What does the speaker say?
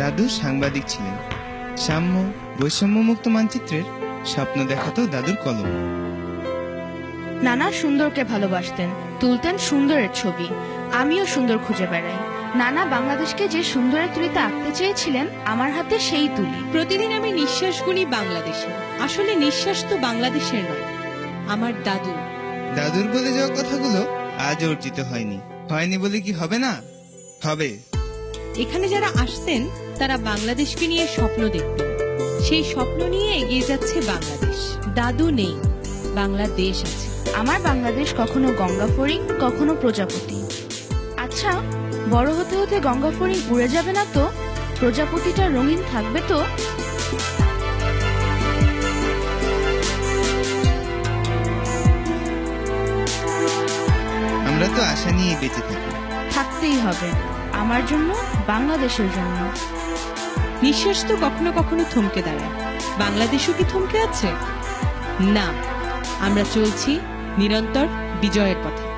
দাদু সাংবাদিক ছিলেন। সাম্য বৈষম্য মুক্ত মানচিত্রের স্বপ্ন দেখাতো দাদুর কলম। নানা সুন্দরকে ভালোবাসতেন, তুলতেন সুন্দরের ছবি। আমিও সুন্দর খুঁজে বেড়াই। নানা বাংলাদেশকে যে সুন্দরের তুলিতে আঁকতে চেয়েছিলেন, আমার হাতে সেই তুলি। প্রতিদিন আমি নিঃশ্বাস গুনি বাংলাদেশে। আসলে নিঃশ্বাস তো বাংলাদেশের নয়, আমার দাদু। দাদুর বলে যাওয়া কথাগুলো আজ অর্জিত হয়নি। হয়নি বলে কি হবে না? হবে। এখানে যারা আসছেন তারা বাংলাদেশকে নিয়ে স্বপ্ন দেখতেন। সেই স্বপ্ন নিয়ে এগিয়ে যাচ্ছে বাংলাদেশ। দাদু নেই, বাংলাদেশ আছে। আমার বাংলাদেশ কখনো গঙ্গা ফড়িং, কখনো প্রজাপতি। আচ্ছা, বড় হতে হতে গঙ্গা ফড়িং উড়ে যাবে না তো? প্রজাপতিটা রঙিন থাকবে তো? আমরা তো আশা নিয়ে বেঁচে থাকি। থাকতেই হবে, আমার জন্য, বাংলাদেশের জন্য। নিঃশ্বাস তো কখনো কখনো থমকে দাঁড়ায়। বাংলাদেশও কি থমকে আছে? না, আমরা চলছি নিরন্তর বিজয়ের পথে।